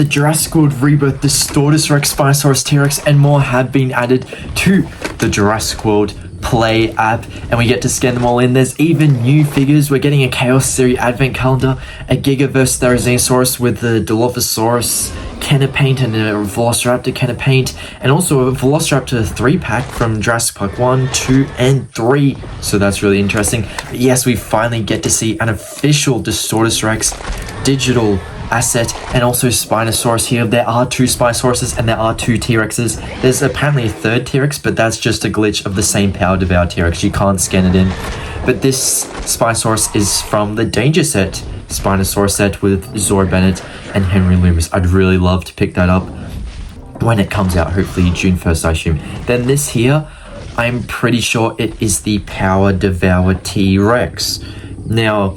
The Jurassic World Rebirth, Distortus Rex, Spinosaurus T Rex, and more have been added to the Jurassic World Play app, and we get to scan them all in. There's even new figures. We're getting a Chaos Series Advent Calendar, a Gigaverse Thrasher with the Dilophosaurus Canapaint and a Velociraptor Canapaint, and also a Velociraptor 3-pack from Jurassic Park 1, 2, and 3. So that's really interesting. But yes, we finally get to see an official Distortus Rex digital asset, and also Spinosaurus here. There are 2 Spinosauruses and there are 2 T-Rexes. There's apparently a 3rd T-Rex, but that's just a glitch of the same power Devour T Rex. You can't scan it in. But this Spinosaurus is from the Danger Set Spinosaurus set with Zora Bennett and Henry Loomis. I'd really love to pick that up when it comes out, hopefully June 1st, I assume. Then this here, I'm pretty sure it is the Power Devour T Rex. Now,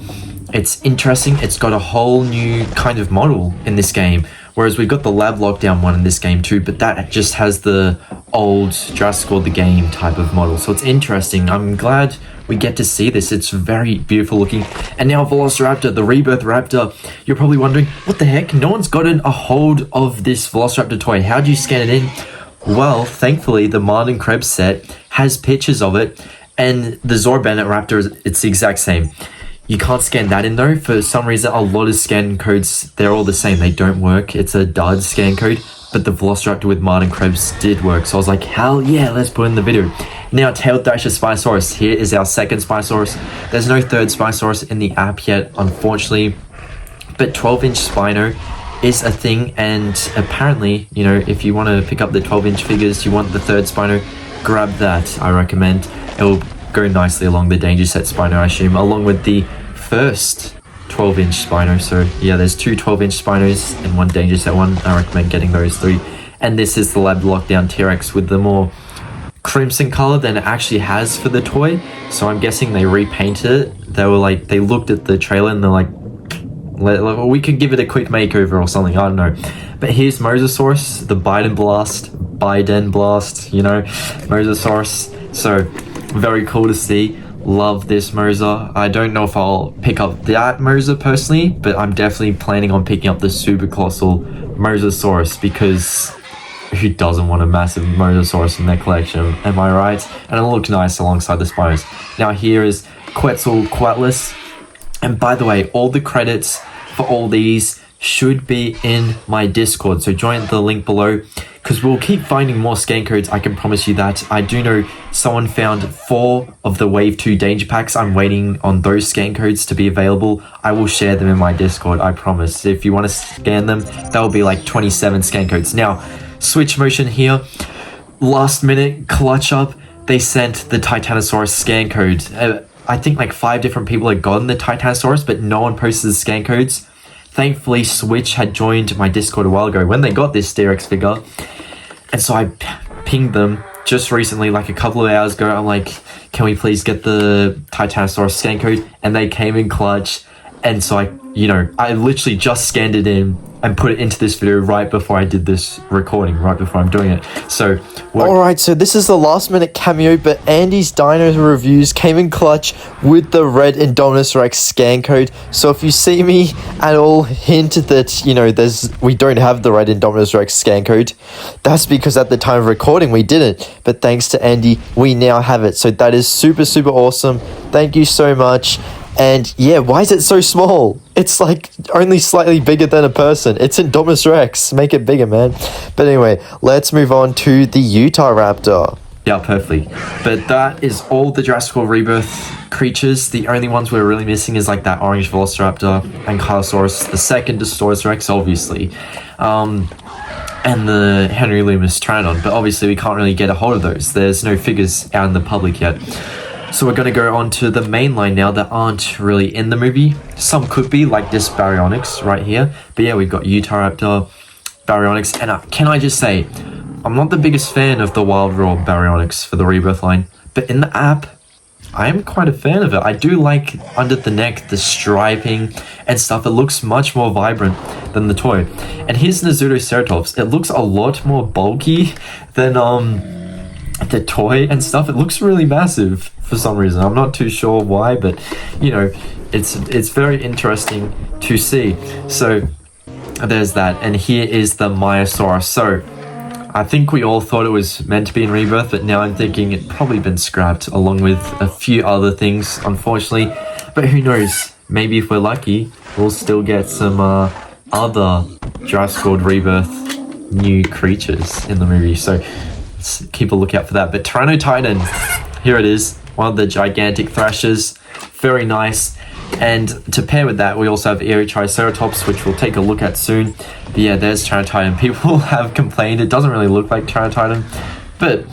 it's interesting, it's got a whole new kind of model in this game, whereas we've got the Lab Lockdown one in this game too, but that just has the old Jurassic World the game type of model. So it's interesting. I'm glad we get to see this. It's very beautiful looking. And now Velociraptor, the Rebirth Raptor. You're probably wondering, what the heck? No one's gotten a hold of this Velociraptor toy. How do you scan it in? Well, thankfully, the Martin Krebs set has pictures of it, and the Zora Bennett Raptor, it's the exact same. You can't scan that in though. For some reason, a lot of scan codes, they're all the same. They don't work. It's a dud scan code, but the Velociraptor with Martin Krebs did work. So I was like, hell yeah, let's put in the video. Now, Tailed Thrasher Spinosaurus. Here is our 2nd Spinosaurus. There's no 3rd Spinosaurus in the app yet, unfortunately, but 12-inch Spino is a thing, and apparently, you know, if you want to pick up the 12-inch figures, you want the 3rd Spino, grab that, I recommend. It will go nicely along the Danger Set Spino, I assume, along with the first 12-inch Spino. So yeah, there's 2 12-inch Spinos and 1 Danger Set one. I recommend getting those 3. And this is the Lab Lockdown T-Rex with the more crimson color than it actually has for the toy. So I'm guessing they repainted it. They were like, they looked at the trailer and they're like, we could give it a quick makeover or something, I don't know. But here's Mosasaurus, the Biden Blast, you know, Mosasaurus. So very cool to see. Love this Mosa. I don't know if I'll pick up that Mosa personally, but I'm definitely planning on picking up the super colossal Mosasaurus, because who doesn't want a massive Mosasaurus in their collection, am I right? And it'll look nice alongside the Spinos. Now here is Quetzalcoatlus, and by the way, all the credits for all these should be in my Discord, so join the link below, because we'll keep finding more scan codes, I can promise you that. I do know someone found 4 of the Wave 2 Danger Packs. I'm waiting on those scan codes to be available. I will share them in my Discord, I promise. If you want to scan them, that will be like 27 scan codes. Now, switch motion here. Last minute clutch up, they sent the Titanosaurus scan code. I think like 5 different people had gotten the Titanosaurus, but no one posted the scan codes. Thankfully, Switch had joined my Discord a while ago when they got this T-Rex figure. And so I pinged them just recently, like a couple of hours ago. I'm like, can we please get the Titanosaurus scan code? And they came in clutch. And so I literally just scanned it in and put it into this video right before I did this recording, right before I'm doing it. So, alright, so this is the last minute cameo, but Andy's Dino reviews came in clutch with the red Indominus Rex scan code. So if you see me at all hint that, you know, we don't have the red Indominus Rex scan code, that's because at the time of recording we didn't. But thanks to Andy, we now have it. So that is super, super awesome. Thank you so much. And yeah, why is it so small? It's like only slightly bigger than a person. It's Indominus Rex. Make it bigger, man. But anyway, let's move on to the Utahraptor. Yeah, perfectly. But that is all the Jurassic World Rebirth creatures. The only ones we're really missing is like that orange Velociraptor, Ankylosaurus, the 2nd Distortus Rex, obviously, and the Henry Loomis Tyrannotitan. But obviously we can't really get a hold of those. There's no figures out in the public yet. So we're going to go on to the main line now that aren't really in the movie. Some could be, like this Baryonyx right here. But yeah, we've got Utahraptor, Baryonyx, and can I just say, I'm not the biggest fan of the Wild Raw Baryonyx for the Rebirth line, but in the app, I am quite a fan of it. I do like under the neck, the striping and stuff. It looks much more vibrant than the toy. And here's Nasutoceratops. It looks a lot more bulky than the toy and stuff. It looks really massive for some reason. I'm not too sure why, but you know, it's very interesting to see. So there's that. And here is the Maiasaura. So I think we all thought it was meant to be in Rebirth, but now I'm thinking it's probably been scrapped along with a few other things, unfortunately. But who knows? Maybe if we're lucky, we'll still get some other Jurassic World Rebirth new creatures in the movie. So let's keep a lookout for that. But Tyrannotitan, here it is. One of the gigantic Thrashers. Very nice. And to pair with that, we also have Eotriceratops, which we'll take a look at soon. But yeah, there's Tyrannotitan. People have complained it doesn't really look like Tyrannotitan, but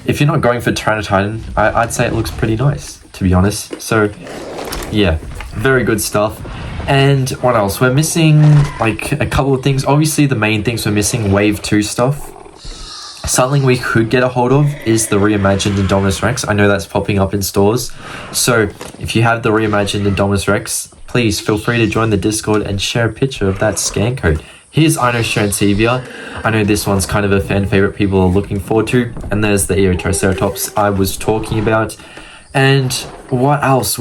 if you're not going for Tyrannotitan, I'd say it looks pretty nice, to be honest. So yeah, very good stuff. And what else? We're missing like a couple of things. Obviously, the main things we're missing, Wave 2 stuff. Something we could get a hold of is the reimagined Indominus Rex. I know that's popping up in stores. So if you have the reimagined Indominus Rex, please feel free to join the Discord and share a picture of that scan code. Here's Inostrancevia. I know this one's kind of a fan favorite people are looking forward to. And there's the Eotriceratops I was talking about. And what else?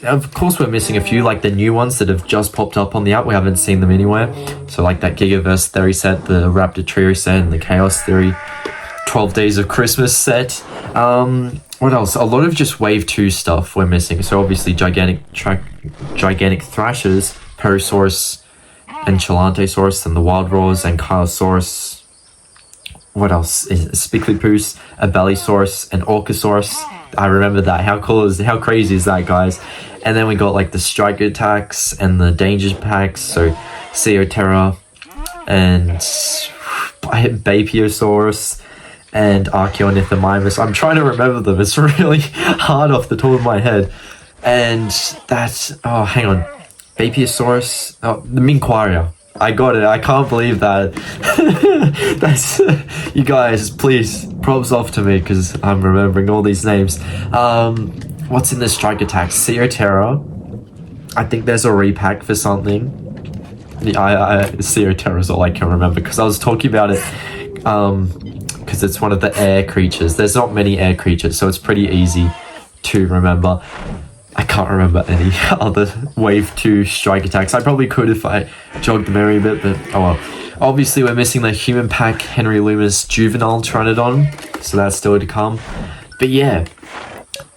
Of course, we're missing a few, like the new ones that have just popped up on the app. We haven't seen them anywhere. So like that Gigaverse Theory set, the Raptor Trio set, and the Chaos Theory 12 Days of Christmas set. What else? A lot of just Wave 2 stuff we're missing. So obviously gigantic Thrashers, Parasaurus, and Chelantesaurus, and the Wild Roars, and Kylosaurus. What else? Spiclipus, a Bellysaurus, and Orcosaurus. I remember that. How crazy is that, guys? And then we got like the Strike Attacks and the Danger Packs. So Ceoterra and Bapiosaurus and Archaeornithomimus. I'm trying to remember them. It's really hard off the top of my head. And that's... Oh, hang on. Bapiosaurus... Oh, the Minquaria. I got it. I can't believe that. That's... You guys, please, props off to me because I'm remembering all these names. What's in the Strike Attack? Ceoterra. I think there's a repack for something. Ceoterra is all I can remember because I was talking about it because it's one of the air creatures. There's not many air creatures, so it's pretty easy to remember. I can't remember any other Wave 2 Strike Attacks. I probably could if I jogged the memory a bit, but oh well. Obviously, we're missing the Human Pack Henry Loomis Juvenile Pteranodon, so that's still to come. But yeah,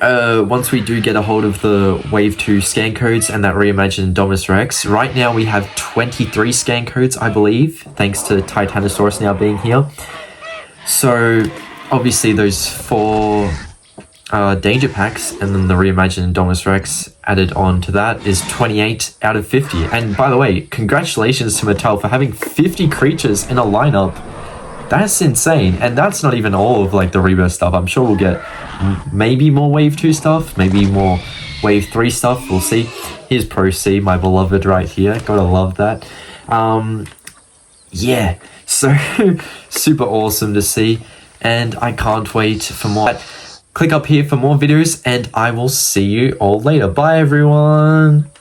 once we do get a hold of the Wave 2 scan codes and that reimagined Indominus Rex, right now we have 23 scan codes, I believe, thanks to Titanosaurus now being here. So obviously those 4 Danger Packs and then the reimagined Indominus Rex added on to that is 28 out of 50. And by the way, congratulations to Mattel for having 50 creatures in a lineup. That's insane. And that's not even all of like the Rebirth stuff. I'm sure we'll get maybe more Wave 2 stuff, maybe more Wave 3 stuff. We'll see. Here's ProC, my beloved right here. Gotta love that. Yeah, so super awesome to see. And I can't wait for more. Click up here for more videos and I will see you all later. Bye everyone.